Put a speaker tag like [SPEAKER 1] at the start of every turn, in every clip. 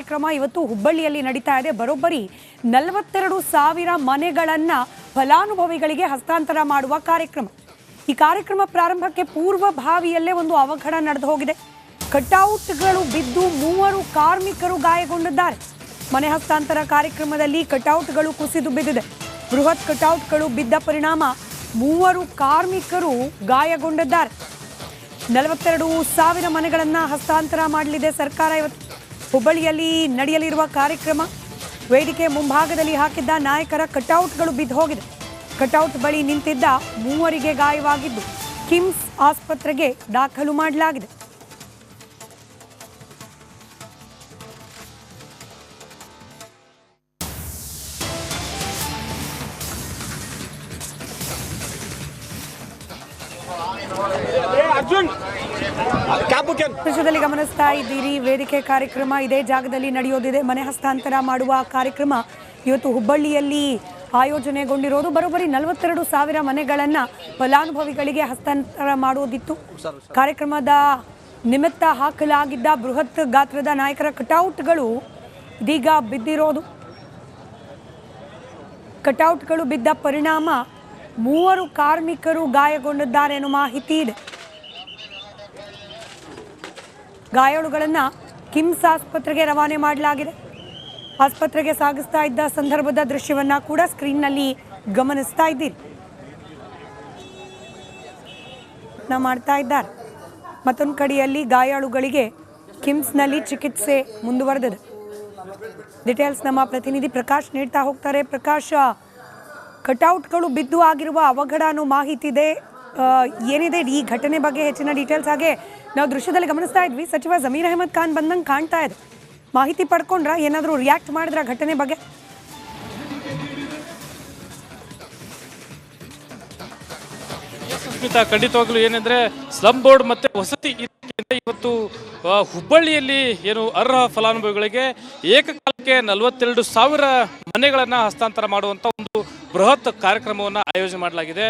[SPEAKER 1] ಕಾರ್ಯಕ್ರಮ ಇವತ್ತು ಹುಬ್ಬಳ್ಳಿಯಲ್ಲಿ ನಡೀತಾ ಇದೆ. ಬರೋಬ್ಬರಿ 42,000 ಮನೆಗಳನ್ನ ಫಲಾನುಭವಿಗಳಿಗೆ ಹಸ್ತಾಂತರ ಮಾಡುವ ಕಾರ್ಯಕ್ರಮ. ಈ ಕಾರ್ಯಕ್ರಮ ಪ್ರಾರಂಭಕ್ಕೆ ಪೂರ್ವಭಾವಿಯಲ್ಲೇ ಒಂದು ಅವಘಡ ನಡೆದು ಹೋಗಿದೆ. ಕಟೌಟ್ಗಳು ಬಿದ್ದು 3 ಕಾರ್ಮಿಕರು ಗಾಯಗೊಂಡಿದ್ದಾರೆ. ಮನೆ ಹಸ್ತಾಂತರ ಕಾರ್ಯಕ್ರಮದಲ್ಲಿ ಕಟೌಟ್ಗಳು ಕುಸಿದು ಬಿದ್ದಿದೆ. ಬೃಹತ್ ಕಟೌಟ್ಗಳು ಬಿದ್ದ ಪರಿಣಾಮ 3 ಕಾರ್ಮಿಕರು ಗಾಯಗೊಂಡಿದ್ದಾರೆ. 42,000 ಮನೆಗಳನ್ನು ಹಸ್ತಾಂತರ ಮಾಡಲಿದೆ ಸರ್ಕಾರ. ಇವತ್ತು ಹುಬ್ಬಳ್ಳಿಯಲ್ಲಿ ನಡೆಯಲಿರುವ ಕಾರ್ಯಕ್ರಮ ವೇದಿಕೆ ಮುಂಭಾಗದಲ್ಲಿ ಹಾಕಿದ್ದ ನಾಯಕರ ಕಟೌಟ್ಗಳು ಬಿದ್ದು ಹೋಗಿದೆ. ಕಟೌಟ್ ಬಳಿ ನಿಂತಿದ್ದ 3 ಗಾಯವಾಗಿದ್ದು ಕಿಮ್ಸ್ ಆಸ್ಪತ್ರೆಗೆ ದಾಖಲು ಮಾಡಲಾಗಿದೆ. ದೃಶ್ಯದಲ್ಲಿ ಗಮನಿಸ್ತಾ ಇದ್ದೀರಿ, ವೇದಿಕೆ ಕಾರ್ಯಕ್ರಮ ಇದೇ ಜಾಗದಲ್ಲಿ ನಡೆಯೋದಿದೆ. ಮನೆ ಹಸ್ತಾಂತರ ಮಾಡುವ ಕಾರ್ಯಕ್ರಮ ಇವತ್ತು ಹುಬ್ಬಳ್ಳಿಯಲ್ಲಿ ಆಯೋಜನೆಗೊಂಡಿರೋದು. ಬರೋಬ್ಬರಿ 42,000 ಮನೆಗಳನ್ನ ಫಲಾನುಭವಿಗಳಿಗೆ ಹಸ್ತಾಂತರ ಮಾಡೋದಿತ್ತು. ಕಾರ್ಯಕ್ರಮದ ನಿಮಿತ್ತ ಹಾಕಲಾಗಿದ್ದ ಬೃಹತ್ ಗಾತ್ರದ ನಾಯಕರ ಕಟೌಟ್ಗಳು ಇದೀಗ ಬಿದ್ದಿರೋದು. ಕಟೌಟ್ಗಳು ಬಿದ್ದ ಪರಿಣಾಮ 3 ಕಾರ್ಮಿಕರು ಗಾಯಗೊಂಡಿದ್ದಾರೆ ಎನ್ನುವ ಮಾಹಿತಿ ಇದೆ. ಗಾಯಾಳುಗಳನ್ನು ಕಿಮ್ಸ್ ಆಸ್ಪತ್ರೆಗೆ ರವಾನೆ ಮಾಡಲಾಗಿದೆ. ಆಸ್ಪತ್ರೆಗೆ ಸಾಗಿಸ್ತಾ ಇದ್ದ ಸಂದರ್ಭದ ದೃಶ್ಯವನ್ನ ಕೂಡ ಸ್ಕ್ರೀನ್ನಲ್ಲಿ ಗಮನಿಸ್ತಾ ಇದ್ದೀರಿ. ಮಾಡ್ತಾ ಇದ್ದಾರೆ. ಮತ್ತೊಂದು ಕಡೆಯಲ್ಲಿ ಗಾಯಾಳುಗಳಿಗೆ ಕಿಮ್ಸ್ನಲ್ಲಿ ಚಿಕಿತ್ಸೆ ಮುಂದುವರೆದಿದೆ. ಡೀಟೇಲ್ಸ್ ನಮ್ಮ ಪ್ರತಿನಿಧಿ ಪ್ರಕಾಶ್ ನೀಡ್ತಾ ಹೋಗ್ತಾರೆ. ಪ್ರಕಾಶ್, ಕಟೌಟ್ಗಳು ಬಿದ್ದು ಆಗಿರುವ ಅವಘಡ ಅನ್ನೋ ಮಾಹಿತಿ ಇದೆ. ಏನಿದೆ ಈ ಘಟನೆ ಬಗ್ಗೆ ಹೆಚ್ಚಿನ ಡೀಟೇಲ್ಸ್? ಹಾಗೆ ನಾವು ದೃಶ್ಯದಲ್ಲಿ ಗಮನಿಸ್ತಾ ಇದ್ವಿ, ಸಚಿವ ಜಮೀರ್ ಅಹಮದ್ ಖಾನ್ ಬಂದಂಗೆ ಕಾಣ್ತಾ ಇದೆ. ಮಾಹಿತಿ ಪಡ್ಕೊಂಡ್ರ, ಏನಾದರೂ ರಿಯಾಕ್ಟ್ ಮಾಡಿದ್ರ ಘಟನೆ ಬಗ್ಗೆ?
[SPEAKER 2] ಸುಸ್ಮಿತಾ, ಖಂಡಿತವಾಗ್ಲೂ ಏನಂದ್ರೆ ಸ್ಲಮ್ ಬೋರ್ಡ್ ಮತ್ತೆ ವಸತಿ ಇಲಾಖೆಯಿಂದ ಇವತ್ತು ಹುಬ್ಬಳ್ಳಿಯಲ್ಲಿ ಏನು ಅರ್ಹ ಫಲಾನುಭವಿಗಳಿಗೆ ಏಕಕಾಲಕ್ಕೆ 42,000 ಮನೆಗಳನ್ನು ಹಸ್ತಾಂತರ ಮಾಡುವಂತ ಒಂದು ಬೃಹತ್ ಕಾರ್ಯಕ್ರಮವನ್ನು ಆಯೋಜನೆ ಮಾಡಲಾಗಿದೆ.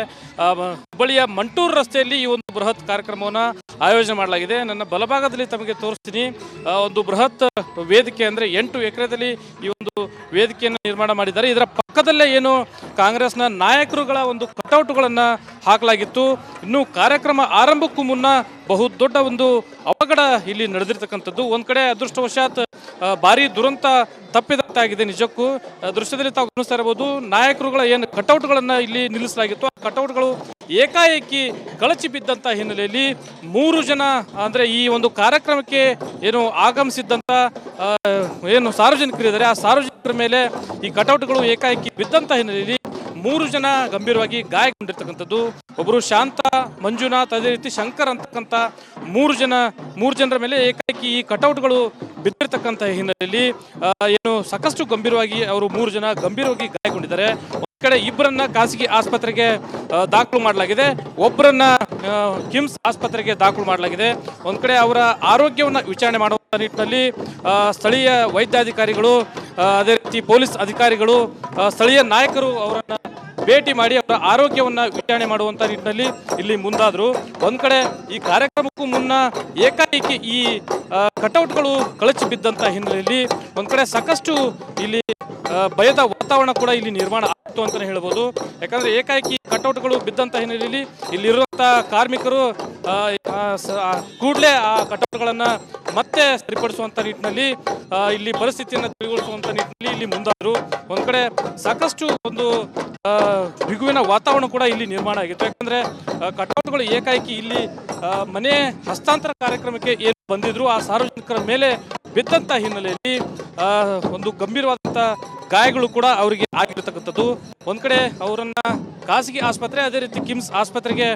[SPEAKER 2] ಹುಬ್ಬಳ್ಳಿಯ ಮಂಟೂರು ರಸ್ತೆಯಲ್ಲಿ ಈ ಒಂದು ಬೃಹತ್ ಕಾರ್ಯಕ್ರಮವನ್ನು ಆಯೋಜನೆ ಮಾಡಲಾಗಿದೆ. ನನ್ನ ಬಲಭಾಗದಲ್ಲಿ ತಮಗೆ ತೋರಿಸ್ತೀನಿ. ಒಂದು ಬೃಹತ್ ವೇದಿಕೆ ಅಂದರೆ 8 ಎಕರೆದಲ್ಲಿ ಈ ಒಂದು ವೇದಿಕೆಯನ್ನು ನಿರ್ಮಾಣ ಮಾಡಿದ್ದಾರೆ. ಇದರ ಪಕ್ಕದಲ್ಲೇ ಏನು ಕಾಂಗ್ರೆಸ್ನ ನಾಯಕರುಗಳ ಒಂದು ಕಟೌಟ್ಗಳನ್ನು ಹಾಕಲಾಗಿತ್ತು. ಇನ್ನು ಕಾರ್ಯಕ್ರಮ ಆರಂಭಕ್ಕೂ ಮುನ್ನ ಬಹುದೊಡ್ಡ ಒಂದು ಅವಘಡ ಇಲ್ಲಿ ನಡೆದಿರ್ತಕ್ಕಂಥದ್ದು. ಒಂದು ಕಡೆ ಅದೃಷ್ಟವಶಾತ್ ಭಾರಿ ದುರಂತ ತಪ್ಪಿದಂತಾಗಿದೆ. ನಿಜಕ್ಕೂ ದೃಶ್ಯದಲ್ಲಿ ತಾವು ಗಮನಿಸ್ತಾ ಇರಬಹುದು, ನಾಯಕರುಗಳ ಏನು ಕಟೌಟ್ಗಳನ್ನು ಇಲ್ಲಿ ನಿಲ್ಲಿಸಲಾಗಿತ್ತು, ಆ ಕಟೌಟ್ಗಳು ಏಕಾಏಕಿ ಕಳಚಿ ಬಿದ್ದಂತ ಹಿನ್ನೆಲೆಯಲ್ಲಿ 3 ಜನ ಅಂದ್ರೆ ಈ ಒಂದು ಕಾರ್ಯಕ್ರಮಕ್ಕೆ ಏನು ಆಗಮಿಸಿದ್ದಂತ ಏನು ಸಾರ್ವಜನಿಕರಿದ್ದಾರೆ, ಆ ಸಾರ್ವಜನಿಕರ ಮೇಲೆ ಈ ಕಟೌಟ್ಗಳು ಏಕಾಏಕಿ ಬಿದ್ದಂತ ಹಿನ್ನೆಲೆಯಲ್ಲಿ 3 ಜನ ಗಂಭೀರವಾಗಿ ಗಾಯಗೊಂಡಿರ್ತಕ್ಕಂಥದ್ದು. ಒಬ್ಬರು ಶಾಂತ, ಮಂಜುನಾಥ್, ಅದೇ ರೀತಿ ಶಂಕರ್ ಅಂತಕ್ಕಂಥ 3 ಜನರ ಮೇಲೆ ಏಕಾಏಕಿ ಈ ಕಟೌಟ್ಗಳು ಬಿದ್ದಿರ್ತಕ್ಕಂಥ ಹಿನ್ನೆಲೆಯಲ್ಲಿ ಏನು ಸಾಕಷ್ಟು ಗಂಭೀರವಾಗಿ ಅವರು 3 ಜನ ಗಂಭೀರವಾಗಿ ಗಾಯಗೊಂಡಿದ್ದಾರೆ. ಒಂದ್ ಕಡೆ ಇಬ್ಬರನ್ನ ಖಾಸಗಿ ಆಸ್ಪತ್ರೆಗೆ ದಾಖಲು ಮಾಡಲಾಗಿದೆ, ಒಬ್ಬರನ್ನ ಕಿಮ್ಸ್ ಆಸ್ಪತ್ರೆಗೆ ದಾಖಲು ಮಾಡಲಾಗಿದೆ. ಒಂದ್ ಕಡೆ ಅವರ ಆರೋಗ್ಯವನ್ನ ವಿಚಾರಣೆ ಮಾಡುವ ನಿಟ್ಟಿನಲ್ಲಿ ಸ್ಥಳೀಯ ವೈದ್ಯಾಧಿಕಾರಿಗಳು, ಅದೇ ರೀತಿ ಪೊಲೀಸ್ ಅಧಿಕಾರಿಗಳು, ಸ್ಥಳೀಯ ನಾಯಕರು ಅವರನ್ನ ಭೇಟಿ ಮಾಡಿ ಅವರ ಆರೋಗ್ಯವನ್ನ ವಿಚಾರಣೆ ಮಾಡುವಂತ ನಿಟ್ಟಿನಲ್ಲಿ ಇಲ್ಲಿ ಮುಂದಾದ್ರು. ಒಂದ್ ಕಡೆ ಈ ಕಾರ್ಯಕ್ರಮಕ್ಕೂ ಮುನ್ನ ಏಕಾಏಕಿ ಈ ಕಟೌಟ್ಗಳು ಕಳಚಿ ಬಿದ್ದಂತ ಹಿನ್ನೆಲೆಯಲ್ಲಿ ಒಂದ್ ಕಡೆ ಸಾಕಷ್ಟು ಇಲ್ಲಿ ಭಯದ ವಾತಾವರಣ ಕೂಡ ಇಲ್ಲಿ ನಿರ್ಮಾಣ ಆಗ್ತು ಅಂತಾನೆ ಹೇಳ್ಬೋದು. ಯಾಕಂದ್ರೆ ಏಕಾಏಕಿ ಕಟೌಟ್ಗಳು ಬಿದ್ದಂತ ಹಿನ್ನೆಲೆಯಲ್ಲಿ ಇಲ್ಲಿರುವಂತ ಕಾರ್ಮಿಕರು ಕೂಡಲೇ ಆ ಕಟೌಟ್ಗಳನ್ನ ಮತ್ತೆ ಸರಿಪಡಿಸುವಂತ ನಿಟ್ಟಿನಲ್ಲಿ ಇಲ್ಲಿ ಪರಿಸ್ಥಿತಿಯನ್ನು ತಿಳಿಗೊಳಿಸುವಂತ ನಿಟ್ಟಿನಲ್ಲಿ ಇಲ್ಲಿ ಮುಂದಾದ್ರು. ಒಂದ್ ಕಡೆ ಸಾಕಷ್ಟು ಒಂದು ಬಿಗುವಿನ ವಾತಾವರಣ ಕೂಡ ಇಲ್ಲಿ ನಿರ್ಮಾಣ ಆಗಿತ್ತು. ಯಾಕಂದ್ರೆ ಕಟೌಟ್ಗಳು ಏಕಾಏಕಿ ಇಲ್ಲಿ ಮನೆ ಹಸ್ತಾಂತರ ಕಾರ್ಯಕ್ರಮಕ್ಕೆ ಏನು ಬಂದಿದ್ರು ಆ ಸಾರ್ವಜನಿಕರ ಮೇಲೆ ಬಿದ್ದಂತ ಹಿನ್ನೆಲೆಯಲ್ಲಿ ಒಂದು ಗಂಭೀರವಾದಂತ ಗಾಯಗಳು ಕೂಡ ಅವರಿಗೆ ಆಗಿರತಕ್ಕಂಥದ್ದು. ಒಂದ್ ಕಡೆ ಅವರನ್ನ ಖಾಸಗಿ ಆಸ್ಪತ್ರೆ, ಅದೇ ರೀತಿ ಕಿಮ್ಸ್ ಆಸ್ಪತ್ರೆಗೆ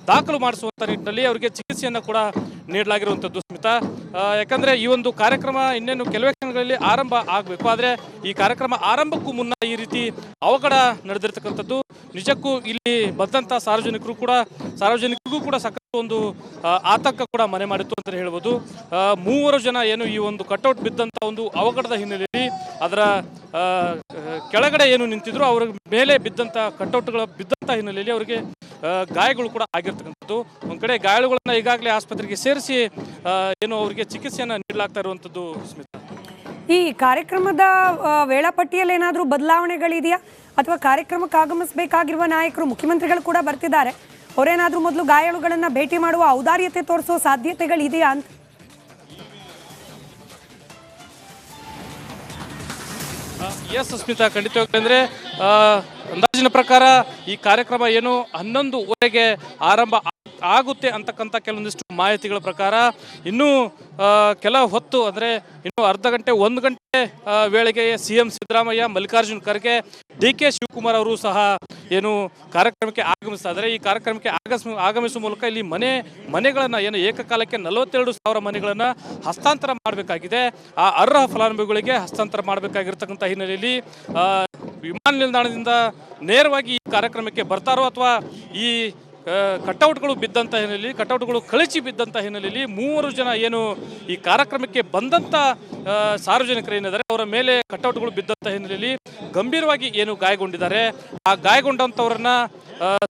[SPEAKER 2] ದಾಖಲು ಮಾಡಿಸುವಂತ ನಿಟ್ಟಿನಲ್ಲಿ ಅವರಿಗೆ ಚಿಕಿತ್ಸೆಯನ್ನು ಕೂಡ ನೀಡಲಾಗಿರುವಂಥದ್ದು. ಸ್ಮಿತಾ, ಯಾಕಂದ್ರೆ ಈ ಒಂದು ಕಾರ್ಯಕ್ರಮ ಇನ್ನೇನು ಕೆಲವೇ ಕ್ಷಣಗಳಲ್ಲಿ ಆರಂಭ ಆಗಬೇಕು. ಆದರೆ ಈ ಕಾರ್ಯಕ್ರಮ ಆರಂಭಕ್ಕೂ ಮುನ್ನ ಈ ರೀತಿ ಅವಘಡ ನಡೆದಿರ್ತಕ್ಕಂಥದ್ದು ನಿಜಕ್ಕೂ ಇಲ್ಲಿ ಬಂದಂತ ಸಾರ್ವಜನಿಕರಿಗೂ ಕೂಡ ಸಾಕಷ್ಟು ಒಂದು ಆತಂಕ ಕೂಡ ಮನೆ ಮಾಡಿತ್ತು ಅಂತ ಹೇಳ್ಬೋದು. 3 ಜನ ಏನು ಈ ಒಂದು ಕಟೌಟ್ ಬಿದ್ದಂತ ಒಂದು ಅವಘಡದ ಹಿನ್ನೆಲೆಯಲ್ಲಿ ಅದರ ಕೆಳಗಡೆ ಏನು ನಿಂತಿದ್ರು ಅವರ ಮೇಲೆ ಬಿದ್ದಂತ ಕಟೌಟ್ಗಳ ಬಿದ್ದಂತ ಹಿನ್ನೆಲೆಯಲ್ಲಿ ಅವರಿಗೆ ಗಾಯಗಳು ಕೂಡ ಆಗಿರ್ತಕ್ಕಂಥದ್ದು. ಒಂದ್ ಕಡೆ ಗಾಯಾಳುಗಳನ್ನ ಈಗಾಗಲೇ ಆಸ್ಪತ್ರೆಗೆ ಸೇರಿಸಿ ಏನು ಅವರಿಗೆ ಚಿಕಿತ್ಸೆಯನ್ನ ನೀಡಲಾಗ್ತಾ ಇರುವಂತದ್ದು. ಸ್ಮಿತಾ,
[SPEAKER 1] ಈ ಕಾರ್ಯಕ್ರಮದ ವೇಳಾಪಟ್ಟಿಯಲ್ಲಿ ಏನಾದರೂ ಬದಲಾವಣೆಗಳಿದೆಯಾ ಅಥವಾ ಕಾರ್ಯಕ್ರಮಕ್ಕೆ ಆಗಮಿಸಬೇಕಾಗಿರುವ ನಾಯಕರು ಮುಖ್ಯಮಂತ್ರಿಗಳು ಕೂಡ ಬರ್ತಿದ್ದಾರೆ, ಅವರೇನಾದರೂ ಮೊದಲು ಗಾಯಾಳುಗಳನ್ನು ಭೇಟಿ ಮಾಡುವ ಔದಾರ್ಯತೆ ತೋರಿಸೋ ಸಾಧ್ಯತೆಗಳಿದೆಯಾ ಅಂತ?
[SPEAKER 2] ಎಸ್ ಸ್ಮಿತಾ, ಖಂಡಿತವಾಗ್ಲೂ ಅಂದರೆ ಅಂದಾಜಿನ ಪ್ರಕಾರ ಈ ಕಾರ್ಯಕ್ರಮ ಏನು 11:00 ಆರಂಭ ಆಗುತ್ತೆ ಅಂತಕ್ಕಂಥ ಕೆಲವೊಂದಿಷ್ಟು ಮಾಹಿತಿಗಳ ಪ್ರಕಾರ ಇನ್ನೂ ಕೆಲ ಹೊತ್ತು ಅಂದರೆ ಇನ್ನೂ ಅರ್ಧ ಗಂಟೆ 1 ಗಂಟೆ ವೇಳೆಗೆ CM ಸಿದ್ದರಾಮಯ್ಯ, ಮಲ್ಲಿಕಾರ್ಜುನ್ ಖರ್ಗೆ, DK ಶಿವಕುಮಾರ್ ಅವರು ಸಹ ಏನು ಕಾರ್ಯಕ್ರಮಕ್ಕೆ ಆಗಮಿಸ್ತಾ ಇದ್ದಾರೆ. ಈ ಕಾರ್ಯಕ್ರಮಕ್ಕೆ ಆಗಮಿಸುವ ಮೂಲಕ ಇಲ್ಲಿ ಮನೆಗಳನ್ನು ಏನು ಏಕಕಾಲಕ್ಕೆ 42,000 ಮನೆಗಳನ್ನು ಹಸ್ತಾಂತರ ಮಾಡಬೇಕಾಗಿದೆ. ಆ ಅರ್ಹ ಫಲಾನುಭವಿಗಳಿಗೆ ಹಸ್ತಾಂತರ ಮಾಡಬೇಕಾಗಿರ್ತಕ್ಕಂಥ ಹಿನ್ನೆಲೆಯಲ್ಲಿ ವಿಮಾನ ನಿಲ್ದಾಣದಿಂದ ನೇರವಾಗಿ ಈ ಕಾರ್ಯಕ್ರಮಕ್ಕೆ ಬರ್ತಾರೋ ಅಥವಾ ಈ ಕಟೌಟ್ಗಳು ಬಿದ್ದಂಥ ಹಿನ್ನೆಲೆಯಲ್ಲಿ, ಕಟೌಟ್ಗಳು ಕಳಚಿ ಬಿದ್ದಂಥ ಹಿನ್ನೆಲೆಯಲ್ಲಿ 3 ಜನ ಏನು ಈ ಕಾರ್ಯಕ್ರಮಕ್ಕೆ ಬಂದಂಥ ಸಾರ್ವಜನಿಕರು ಏನಿದ್ದಾರೆ ಅವರ ಮೇಲೆ ಕಟೌಟ್ಗಳು ಬಿದ್ದಂಥ ಹಿನ್ನೆಲೆಯಲ್ಲಿ ಗಂಭೀರವಾಗಿ ಏನು ಗಾಯಗೊಂಡಿದ್ದಾರೆ. ಆ ಗಾಯಗೊಂಡಂಥವ್ರನ್ನ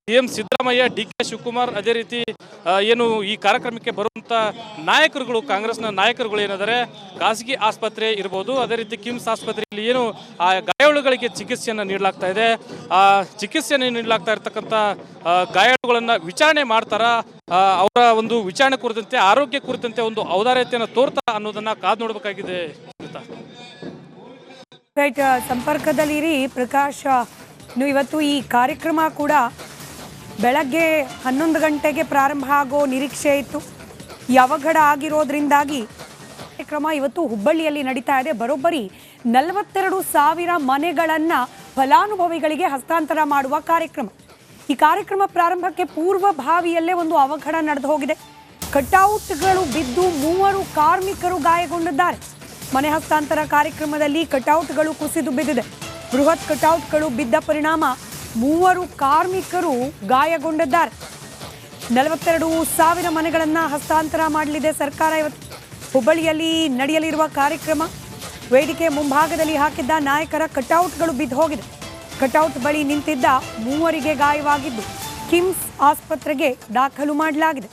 [SPEAKER 2] CM ಸಿದ್ದರಾಮಯ್ಯ, DK ಶಿವಕುಮಾರ್, ಅದೇ ರೀತಿ ಏನು ಈ ಕಾರ್ಯಕ್ರಮಕ್ಕೆ ಬರುವಂಥ ನಾಯಕರುಗಳು, ಕಾಂಗ್ರೆಸ್ನ ನಾಯಕರುಗಳು ಏನಿದ್ದಾರೆ ಖಾಸಗಿ ಆಸ್ಪತ್ರೆ ಇರ್ಬೋದು, ಅದೇ ರೀತಿ ಕಿಮ್ಸ್ ಆಸ್ಪತ್ರೆಯಲ್ಲಿ ಏನು ಆ ಗಾಯಾಳುಗಳಿಗೆ ಚಿಕಿತ್ಸೆಯನ್ನು ನೀಡಲಾಗ್ತಾ ಇದೆ, ಆ ಚಿಕಿತ್ಸೆಯನ್ನು ನೀಡಲಾಗ್ತಾ ಇರ್ತಕ್ಕಂಥ ಗಾಯಾಳುಗಳನ್ನು ವಿಚಾರಣೆ ಮಾಡ್ತಾರ, ಅವರ ಒಂದು ವಿಚಾರಣೆ ಕುರಿತಂತೆ, ಆರೋಗ್ಯ ಕುರಿತಂತೆ ಒಂದು ಔದಾರ್ಯತೆಯನ್ನು ತೋರ್ತಾ ಅನ್ನೋದನ್ನ ಕಾದು ನೋಡಬೇಕಾಗಿದೆ.
[SPEAKER 1] ರೈಟ್, ಸಂಪರ್ಕದಲ್ಲಿರಿ ಪ್ರಕಾಶ್. ಇನ್ನು ಇವತ್ತು ಈ ಕಾರ್ಯಕ್ರಮ ಕೂಡ ಬೆಳಗ್ಗೆ 11 ಗಂಟೆಗೆ ಪ್ರಾರಂಭ ಆಗೋ ನಿರೀಕ್ಷೆ ಇತ್ತು. ಈ ಅವಘಡ ಆಗಿರೋದ್ರಿಂದಾಗಿ ಕಾರ್ಯಕ್ರಮ ಇವತ್ತು ಹುಬ್ಬಳ್ಳಿಯಲ್ಲಿ ನಡೀತಾ ಇದೆ. ಬರೋಬ್ಬರಿ 42,000 ಮನೆಗಳನ್ನು ಫಲಾನುಭವಿಗಳಿಗೆ ಹಸ್ತಾಂತರ ಮಾಡುವ ಕಾರ್ಯಕ್ರಮ. ಈ ಕಾರ್ಯಕ್ರಮ ಪ್ರಾರಂಭಕ್ಕೆ ಪೂರ್ವಭಾವಿಯಲ್ಲೇ ಒಂದು ಅವಘಡ ನಡೆದು ಹೋಗಿದೆ. ಕಟೌಟ್ಗಳು ಬಿದ್ದು 3 ಕಾರ್ಮಿಕರು ಗಾಯಗೊಂಡಿದ್ದಾರೆ. ಮನೆ ಹಸ್ತಾಂತರ ಕಾರ್ಯಕ್ರಮದಲ್ಲಿ ಕಟೌಟ್ಗಳು ಕುಸಿದು ಬಿದ್ದಿದೆ. ಬೃಹತ್ ಕಟೌಟ್ಗಳು ಬಿದ್ದ ಪರಿಣಾಮ 3 ಕಾರ್ಮಿಕರು ಗಾಯಗೊಂಡಿದ್ದಾರೆ. 42,000 ಮನೆಗಳನ್ನು ಹಸ್ತಾಂತರ ಮಾಡಲಿದೆ ಸರ್ಕಾರ. ಇವತ್ತು ಹುಬ್ಬಳ್ಳಿಯಲ್ಲಿ ನಡೆಯಲಿರುವ ಕಾರ್ಯಕ್ರಮ ವೇದಿಕೆ ಮುಂಭಾಗದಲ್ಲಿ ಹಾಕಿದ್ದ ನಾಯಕರ ಕಟೌಟ್ಗಳು ಬಿದ್ದು ಹೋಗಿದೆ. ಕಟೌಟ್ ಬಳಿ ನಿಂತಿದ್ದ 3 ಗಾಯವಾಗಿದ್ದು ಕಿಮ್ಸ್ ಆಸ್ಪತ್ರೆಗೆ ದಾಖಲು ಮಾಡಲಾಗಿದೆ.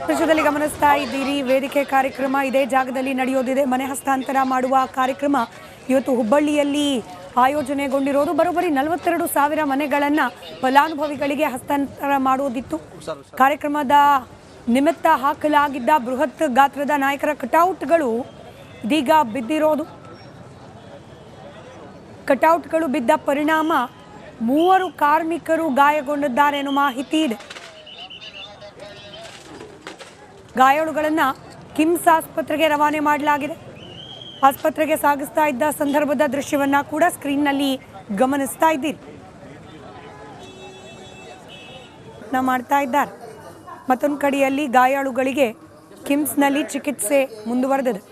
[SPEAKER 1] ದೇಶದಲ್ಲಿ ಗಮನಿಸ್ತಾ ಇದ್ದೀರಿ, ವೇದಿಕೆ ಕಾರ್ಯಕ್ರಮ ಇದೇ ಜಾಗದಲ್ಲಿ ನಡೆಯೋದಿದೆ. ಮನೆ ಹಸ್ತಾಂತರ ಮಾಡುವ ಕಾರ್ಯಕ್ರಮ ಇವತ್ತು ಹುಬ್ಬಳ್ಳಿಯಲ್ಲಿ ಆಯೋಜನೆಗೊಂಡಿರೋದು. ಬರೋಬ್ಬರಿ 42,000 ಮನೆಗಳನ್ನು ಫಲಾನುಭವಿಗಳಿಗೆ ಹಸ್ತಾಂತರ ಮಾಡೋದಿತ್ತು. ಕಾರ್ಯಕ್ರಮದ ನಿಮಿತ್ತ ಹಾಕಲಾಗಿದ್ದ ಬೃಹತ್ ಗಾತ್ರದ ನಾಯಕರ ಕಟೌಟ್ಗಳು ಇದೀಗ ಬಿದ್ದಿರೋದು. ಕಟೌಟ್ಗಳು ಬಿದ್ದ ಪರಿಣಾಮ 3 ಕಾರ್ಮಿಕರು ಗಾಯಗೊಂಡಿದ್ದಾರೆ ಎನ್ನುವ ಮಾಹಿತಿ ಇದೆ. ಗಾಯಾಳುಗಳನ್ನು ಕಿಮ್ಸ್ ಆಸ್ಪತ್ರೆಗೆ ರವಾನೆ ಮಾಡಲಾಗಿದೆ. ಆಸ್ಪತ್ರೆಗೆ ಸಾಗಿಸ್ತಾ ಇದ್ದ ಸಂದರ್ಭದ ದೃಶ್ಯವನ್ನ ಕೂಡ ಸ್ಕ್ರೀನ್ನಲ್ಲಿ ಗಮನಿಸ್ತಾ ಇದ್ದೀರಿ. ಮಾಡ್ತಾ ಇದ್ದಾರೆ. ಮತ್ತೊಂದು ಕಡೆಯಲ್ಲಿ ಗಾಯಾಳುಗಳಿಗೆ ಕಿಮ್ಸ್ನಲ್ಲಿ ಚಿಕಿತ್ಸೆ ಮುಂದುವರೆದಿದೆ.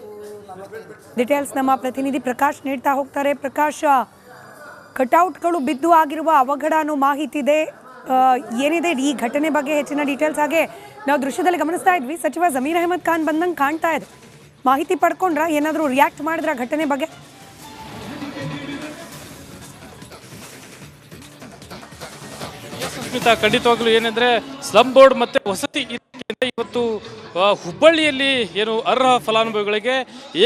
[SPEAKER 1] ಡೀಟೇಲ್ಸ್ ನಮ್ಮ ಪ್ರತಿನಿಧಿ ಪ್ರಕಾಶ್ ನೀಡ್ತಾ ಹೋಗ್ತಾರೆ. ಪ್ರಕಾಶ್, ಕಟೌಟ್ಗಳು ಬಿದ್ದು ಆಗಿರುವ ಅವಘಡ ಅನ್ನೋ ಮಾಹಿತಿ ಇದೆ, ಏನಿದೆ ಈ ಘಟನೆ ಬಗ್ಗೆ ಹೆಚ್ಚಿನ ಡೀಟೇಲ್ಸ್? ಹಾಗೆ ನಾವು ದೃಶ್ಯದಲ್ಲಿ ಗಮನಿಸ್ತಾ ಇದ್ವಿ, ಸಚಿವ ಜಮೀರ್ ಅಹಮದ್ ಖಾನ್ ಬಂದಂಗೆ ಕಾಣ್ತಾ ಇದೆ. ಮಾಹಿತಿ ಪಡ್ಕೊಂಡ್ರ, ಏನಾದರೂ ರಿಯಾಕ್ಟ್ ಮಾಡಿದ್ರ ಘಟನೆ ಬಗ್ಗೆ?
[SPEAKER 2] ಖಂಡಿತವಾಗ್ಲೂ ಏನಂದ್ರೆ ಸ್ಲಮ್ ಬೋರ್ಡ್ ಮತ್ತೆ ವಸತಿ ಇಲಾಖೆಯಿಂದ ಇವತ್ತು ಹುಬ್ಬಳ್ಳಿಯಲ್ಲಿ ಏನು ಅರ್ಹ ಫಲಾನುಭವಿಗಳಿಗೆ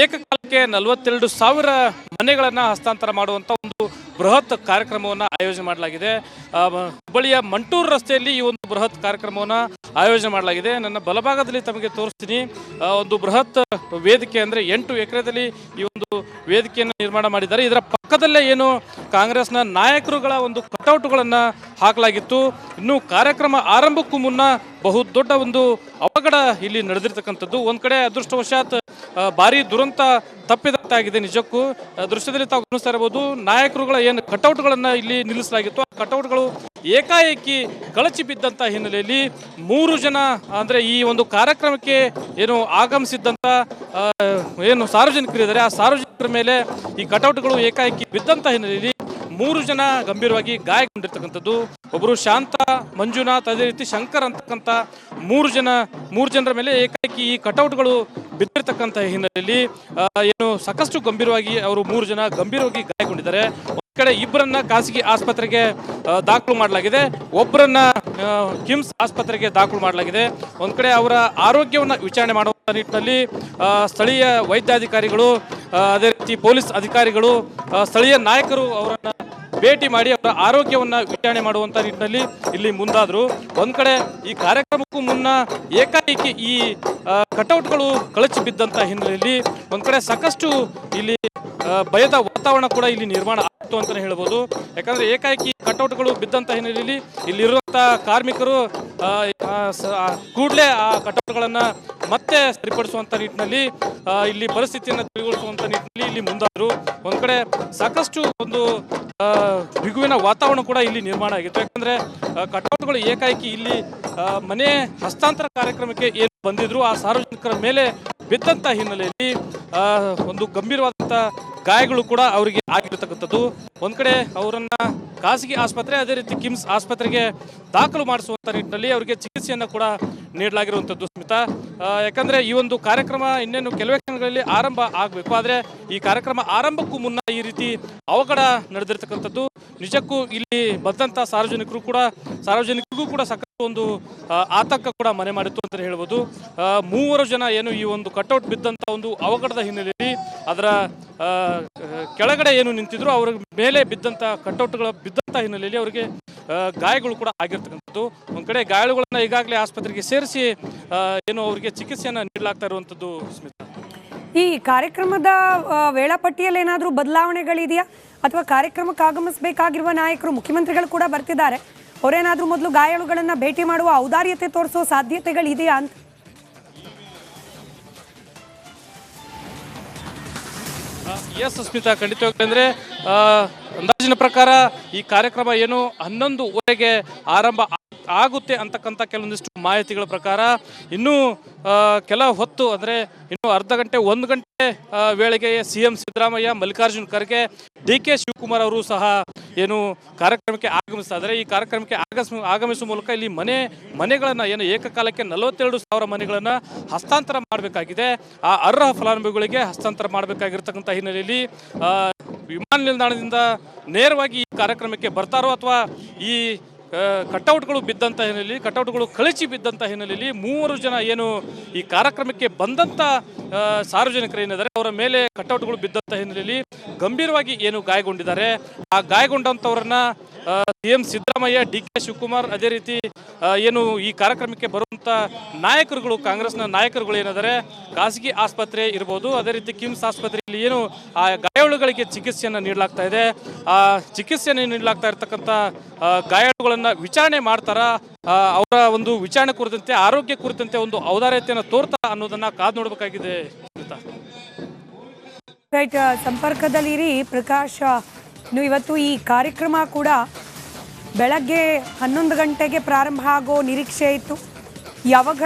[SPEAKER 2] ಏಕಕಾಲಕ್ಕೆ 42,000 ಮನೆಗಳನ್ನು ಹಸ್ತಾಂತರ ಮಾಡುವಂತ ಒಂದು ಬೃಹತ್ ಕಾರ್ಯಕ್ರಮವನ್ನು ಆಯೋಜನೆ ಮಾಡಲಾಗಿದೆ. ಹುಬ್ಬಳ್ಳಿಯ ಮಂಟೂರು ರಸ್ತೆಯಲ್ಲಿ ಈ ಒಂದು ಬೃಹತ್ ಕಾರ್ಯಕ್ರಮವನ್ನು ಆಯೋಜನೆ ಮಾಡಲಾಗಿದೆ. ನನ್ನ ಬಲಭಾಗದಲ್ಲಿ ತಮಗೆ ತೋರಿಸ್ತೀನಿ, ಒಂದು ಬೃಹತ್ ವೇದಿಕೆ ಅಂದರೆ 8 ಎಕರೆದಲ್ಲಿ ಈ ಒಂದು ವೇದಿಕೆಯನ್ನು ನಿರ್ಮಾಣ ಮಾಡಿದ್ದಾರೆ. ಇದರ ಪಕ್ಕದಲ್ಲೇ ಏನು ಕಾಂಗ್ರೆಸ್ನ ನಾಯಕರುಗಳ ಒಂದು ಕಟೌಟ್ಗಳನ್ನು ಹಾಕಲಾಗಿತ್ತು. ಇನ್ನು ಕಾರ್ಯಕ್ರಮ ಆರಂಭಕ್ಕೂ ಮುನ್ನ ಬಹುದೊಡ್ಡ ಒಂದು ಅವಘಡ ಇಲ್ಲಿ ನಡೆದಿರ್ತಕ್ಕಂಥದ್ದು. ಒಂದು ಕಡೆ ಅದೃಷ್ಟವಶಾತ್ ಭಾರಿ ದುರಂತ ತಪ್ಪಿದಾಗಿದೆ. ನಿಜಕ್ಕೂ ದೃಶ್ಯದಲ್ಲಿ ತಾವು ಗಮನಿಸ್ತಾ ಇರಬಹುದು, ನಾಯಕರುಗಳ ಏನು ಕಟೌಟ್ಗಳನ್ನು ಇಲ್ಲಿ ನಿಲ್ಲಿಸಲಾಗಿತ್ತು, ಆ ಕಟೌಟ್ಗಳು ಏಕಾಏಕಿ ಕಳಚಿ ಬಿದ್ದಂಥ ಹಿನ್ನೆಲೆಯಲ್ಲಿ 3 ಜನ ಅಂದರೆ ಈ ಒಂದು ಕಾರ್ಯಕ್ರಮಕ್ಕೆ ಏನು ಆಗಮಿಸಿದ್ದಂಥ ಏನು ಸಾರ್ವಜನಿಕರಿದ್ದಾರೆ, ಆ ಸಾರ್ವಜನಿಕರ ಮೇಲೆ ಈ ಕಟೌಟ್ಗಳು ಏಕಾಏಕಿ ಬಿದ್ದಂಥ ಹಿನ್ನೆಲೆಯಲ್ಲಿ 3 ಜನ ಗಂಭೀರವಾಗಿ ಗಾಯಗೊಂಡಿರ್ತಕ್ಕಂಥದ್ದು. ಒಬ್ಬರು ಶಾಂತ, ಮಂಜುನಾಥ್, ಅದೇ ರೀತಿ ಶಂಕರ್ ಅಂತಕ್ಕಂಥ 3 ಜನರ ಮೇಲೆ ಏಕಾಏಕಿ ಈ ಕಟೌಟ್ಗಳು ಬಿದ್ದಿರ್ತಕ್ಕಂಥ ಹಿನ್ನೆಲೆಯಲ್ಲಿ ಏನು ಸಾಕಷ್ಟು ಗಂಭೀರವಾಗಿ ಅವರು 3 ಜನ ಗಂಭೀರವಾಗಿ ಗಾಯಗೊಂಡಿದ್ದಾರೆ. ಕಡೆ ಇಬ್ಬರನ್ನ ಖಾಸಗಿ ಆಸ್ಪತ್ರೆಗೆ ದಾಖಲು ಮಾಡಲಾಗಿದೆ, ಒಬ್ಬರನ್ನ ಕಿಮ್ಸ್ ಆಸ್ಪತ್ರೆಗೆ ದಾಖಲು ಮಾಡಲಾಗಿದೆ. ಒಂದ್ ಕಡೆ ಅವರ ಆರೋಗ್ಯವನ್ನು ವಿಚಾರಣೆ ಮಾಡುವ ನಿಟ್ಟಿನಲ್ಲಿ ಸ್ಥಳೀಯ ವೈದ್ಯಾಧಿಕಾರಿಗಳು, ಅದೇ ರೀತಿ ಪೊಲೀಸ್ ಅಧಿಕಾರಿಗಳು, ಸ್ಥಳೀಯ ನಾಯಕರು ಅವರನ್ನ ಭೇಟಿ ಮಾಡಿ ಅವರ ಆರೋಗ್ಯವನ್ನ ವಿಚಾರಣೆ ಮಾಡುವಂತ ನಿಟ್ಟಿನಲ್ಲಿ ಇಲ್ಲಿ ಮುಂದಾದ್ರು. ಒಂದ್ ಕಡೆ ಈ ಕಾರ್ಯಕ್ರಮಕ್ಕೂ ಮುನ್ನ ಏಕಾಏಕಿ ಈ ಕಟೌಟ್ಗಳು ಕಳಚಿ ಬಿದ್ದಂತ ಹಿನ್ನೆಲೆಯಲ್ಲಿ ಒಂದ್ ಕಡೆ ಸಾಕಷ್ಟು ಇಲ್ಲಿ ಭಯದ ವಾತಾವರಣ ಕೂಡ ಇಲ್ಲಿ ನಿರ್ಮಾಣ ಆಗ್ತು ಅಂತಾನೆ ಹೇಳ್ಬೋದು. ಯಾಕಂದ್ರೆ ಏಕಾಏಕಿ ಕಟೌಟ್ಗಳು ಬಿದ್ದಂತ ಹಿನ್ನೆಲೆಯಲ್ಲಿ ಇಲ್ಲಿರುವಂತಹ ಕಾರ್ಮಿಕರು ಕೂಡಲೇ ಆ ಕಟೌಟ್ಗಳನ್ನ ಮತ್ತೆ ಸರಿಪಡಿಸುವಂತ ನಿಟ್ಟಿನಲ್ಲಿ ಇಲ್ಲಿ ಪರಿಸ್ಥಿತಿಯನ್ನು ತಿಳಿಗೊಳಿಸುವಂತ ನಿಟ್ಟಿನಲ್ಲಿ ಇಲ್ಲಿ ಮುಂದಾದ್ರು. ಒಂದ್ ಕಡೆ ಸಾಕಷ್ಟು ಒಂದು ಬಿಗುವಿನ ವಾತಾವರಣ ಕೂಡ ಇಲ್ಲಿ ನಿರ್ಮಾಣ ಆಗಿತ್ತು. ಯಾಕಂದ್ರೆ ಕಟೌಟ್ಗಳು ಏಕಾಏಕಿ ಇಲ್ಲಿ ಮನೆ ಹಸ್ತಾಂತರ ಕಾರ್ಯಕ್ರಮಕ್ಕೆ ಏನು ಬಂದಿದ್ರು ಆ ಸಾರ್ವಜನಿಕರ ಮೇಲೆ ಬಿದ್ದಂತ ಹಿನ್ನೆಲೆಯಲ್ಲಿ ಒಂದು ಗಂಭೀರವಾದಂತ ಗಾಯಗಳು ಕೂಡ ಅವರಿಗೆ ಆಗಿರ್ತಕ್ಕಂಥದ್ದು. ಒಂದ್ ಕಡೆ ಅವರನ್ನ ಖಾಸಗಿ ಆಸ್ಪತ್ರೆ, ಅದೇ ರೀತಿ ಕಿಮ್ಸ್ ಆಸ್ಪತ್ರೆಗೆ ದಾಖಲು ಮಾಡಿಸುವಂತ ನಿಟ್ಟಿನಲ್ಲಿ ಅವರಿಗೆ ಚಿಕಿತ್ಸೆಯನ್ನ ಕೂಡ ನೀಡಲಾಗಿರುವಂಥದ್ದು ಸ್ಮಿತಾ. ಯಾಕಂದ್ರೆ ಈ ಒಂದು ಕಾರ್ಯಕ್ರಮ ಇನ್ನೇನು ಕೆಲವೇ ಕ್ಷಣಗಳಲ್ಲಿ ಆರಂಭ ಆಗಬೇಕು. ಆದ್ರೆ ಈ ಕಾರ್ಯಕ್ರಮ ಆರಂಭಕ್ಕೂ ಮುನ್ನ ಈ ರೀತಿ ಅವಘಡ ನಡೆದಿರ್ತಕ್ಕಂಥದ್ದು ನಿಜಕ್ಕೂ ಇಲ್ಲಿ ಬಂದಂತ ಸಾರ್ವಜನಿಕರಿಗೂ ಕೂಡ ಸಾಕಷ್ಟು ಒಂದು ಆತಂಕ ಕೂಡ ಮನೆ ಮಾಡಿತ್ತು ಅಂತ ಹೇಳ್ಬೋದು. 3 ಜನ ಏನು ಈ ಒಂದು ಕಟೌಟ್ ಬಿದ್ದಂತ ಒಂದು ಅವಘಡದ ಹಿನ್ನೆಲೆಯಲ್ಲಿ ಅದರ ಕೆಳಗಡೆ ಏನು ನಿಂತಿದ್ರು ಅವರ ಮೇಲೆ ಬಿದ್ದಂತ ಕಟೌಟ್ಗಳ ಬಿದ್ದಂತ ಹಿನ್ನೆಲೆಯಲ್ಲಿ ಅವರಿಗೆ ಗಾಯಗಳು ಕೂಡ ಆಗಿರ್ತಕ್ಕಂಥದ್ದು. ಒಂದ್ ಕಡೆ ಗಾಯಗಳನ್ನ ಈಗಾಗಲೇ ಆಸ್ಪತ್ರೆಗೆ ಸೇರಿಸಿ ಏನು ಅವರಿಗೆ ಚಿಕಿತ್ಸೆಯನ್ನ ನೀಡಲಾಗ್ತಾ ಇರುವಂತದ್ದು ಸ್ಮಿತಾ.
[SPEAKER 1] ಈ ಕಾರ್ಯಕ್ರಮದ ವೇಳಾಪಟ್ಟಿಯಲ್ಲಿ ಏನಾದರೂ ಬದಲಾವಣೆಗಳಿದೆಯಾ ಅಥವಾ ಕಾರ್ಯಕ್ರಮಕ್ಕೆ ಆಗಮಿಸಬೇಕಾಗಿರುವ ನಾಯಕರು, ಮುಖ್ಯಮಂತ್ರಿಗಳು ಕೂಡ ಬರ್ತಿದ್ದಾರೆ, ಅವರೇನಾದ್ರೂ ಮೊದಲು ಗಾಯಾಳುಗಳನ್ನ ಭೇಟಿ ಮಾಡುವ ಔದಾರ್ಯತೆ ತೋರಿಸೋ ಸಾಧ್ಯತೆಗಳಿದೆಯಾ ಅಂತ?
[SPEAKER 2] ಎಸ್ ಸ್ಮಿತಾ, ಖಂಡಿತವಾಗ್ಲೂ ಅಂದ್ರೆ ಅಂದಾಜಿನ ಪ್ರಕಾರ ಈ ಕಾರ್ಯಕ್ರಮ ಏನು 11:00 ಆರಂಭ ಆಗುತ್ತೆ ಅಂತಕ್ಕಂಥ ಕೆಲವೊಂದಿಷ್ಟು ಮಾಹಿತಿಗಳ ಪ್ರಕಾರ ಇನ್ನೂ ಕೆಲ ಹೊತ್ತು ಅಂದ್ರೆ ಇನ್ನು ಅರ್ಧ ಗಂಟೆ 1 ಗಂಟೆ ವೇಳೆಗೆ ಸಿಎಂ ಸಿದ್ದರಾಮಯ್ಯ, ಮಲ್ಲಿಕಾರ್ಜುನ್ ಖರ್ಗೆ, DK ಶಿವಕುಮಾರ್ ಅವರು ಸಹ ಏನು ಕಾರ್ಯಕ್ರಮಕ್ಕೆ ಆಗಮಿಸ್ತಾ ಇದ್ದಾರೆ. ಈ ಕಾರ್ಯಕ್ರಮಕ್ಕೆ ಆಗಮಿಸುವ ಮೂಲಕ ಇಲ್ಲಿ ಮನೆಗಳನ್ನ ಏನು ಏಕಕಾಲಕ್ಕೆ 42,000 ಮನೆಗಳನ್ನ ಹಸ್ತಾಂತರ ಮಾಡಬೇಕಾಗಿದೆ. ಆ ಅರ್ಹ ಫಲಾನುಭವಿಗಳಿಗೆ ಹಸ್ತಾಂತರ ಮಾಡಬೇಕಾಗಿರ್ತಕ್ಕಂಥ ಹಿನ್ನೆಲೆಯಲ್ಲಿ ವಿಮಾನ ನಿಲ್ದಾಣದಿಂದ ನೇರವಾಗಿ ಈ ಕಾರ್ಯಕ್ರಮಕ್ಕೆ ಬರ್ತಾರೋ ಅಥವಾ ಈ ಕಟೌಟ್ಗಳು ಬಿದ್ದಂತ ಹಿನ್ನೆಲೆಯಲ್ಲಿ, ಕಟೌಟ್ಗಳು ಕಳಚಿ ಬಿದ್ದಂತ ಹಿನ್ನೆಲೆಯಲ್ಲಿ 3 ಜನ ಏನು ಈ ಕಾರ್ಯಕ್ರಮಕ್ಕೆ ಬಂದಂತ ಸಾರ್ವಜನಿಕರು ಏನಿದ್ದಾರೆ ಅವರ ಮೇಲೆ ಕಟೌಟ್ಗಳು ಬಿದ್ದಂತ ಹಿನ್ನೆಲೆಯಲ್ಲಿ ಗಂಭೀರವಾಗಿ ಏನು ಗಾಯಗೊಂಡಿದ್ದಾರೆ. ಆ ಗಾಯಗೊಂಡಂತವರನ್ನ ಸಿಎಂ ಸಿದ್ದರಾಮಯ್ಯ, DK ಶಿವಕುಮಾರ್, ಅದೇ ರೀತಿ ಏನು ಈ ಕಾರ್ಯಕ್ರಮಕ್ಕೆ ಬರುವಂತ ನಾಯಕರುಗಳು, ಕಾಂಗ್ರೆಸ್ನ ನಾಯಕರುಗಳು ಏನಿದ್ದಾರೆ ಖಾಸಗಿ ಆಸ್ಪತ್ರೆ ಇರಬಹುದು, ಅದೇ ರೀತಿ ಕಿಮ್ಸ್ ಆಸ್ಪತ್ರೆಯಲ್ಲಿ ಏನು ಆ ಗಾಯಾಳುಗಳಿಗೆ ಚಿಕಿತ್ಸೆಯನ್ನು ನೀಡಲಾಗ್ತಾ ಇದೆ, ಆ ಚಿಕಿತ್ಸೆಯನ್ನು ನೀಡಲಾಗ್ತಾ ಇರ್ತಕ್ಕಂಥ ಗಾಯಾಳುಗಳನ್ನ ವಿಚಾರಣೆ ಮಾಡ್ತಾರ, ಅವರ ಒಂದು ವಿಚಾರಣೆ ಕುರಿತಂತೆ, ಆರೋಗ್ಯ ಕುರಿತಂತೆ ಒಂದು ಔದಾರ್ಯತೆಯನ್ನು ತೋರ್ತಾ ಅನ್ನೋದನ್ನ ಕಾದು ನೋಡಬೇಕಾಗಿದೆ.
[SPEAKER 1] ರೈಟ್, ಸಂಪರ್ಕದಲ್ಲಿರಿ ಪ್ರಕಾಶ್. ಇನ್ನು ಇವತ್ತು ಈ ಕಾರ್ಯಕ್ರಮ ಕೂಡ ಬೆಳಗ್ಗೆ 11 ಗಂಟೆಗೆ ಪ್ರಾರಂಭ ಆಗೋ ನಿರೀಕ್ಷೆ ಇತ್ತು. ಯಾವಾಗ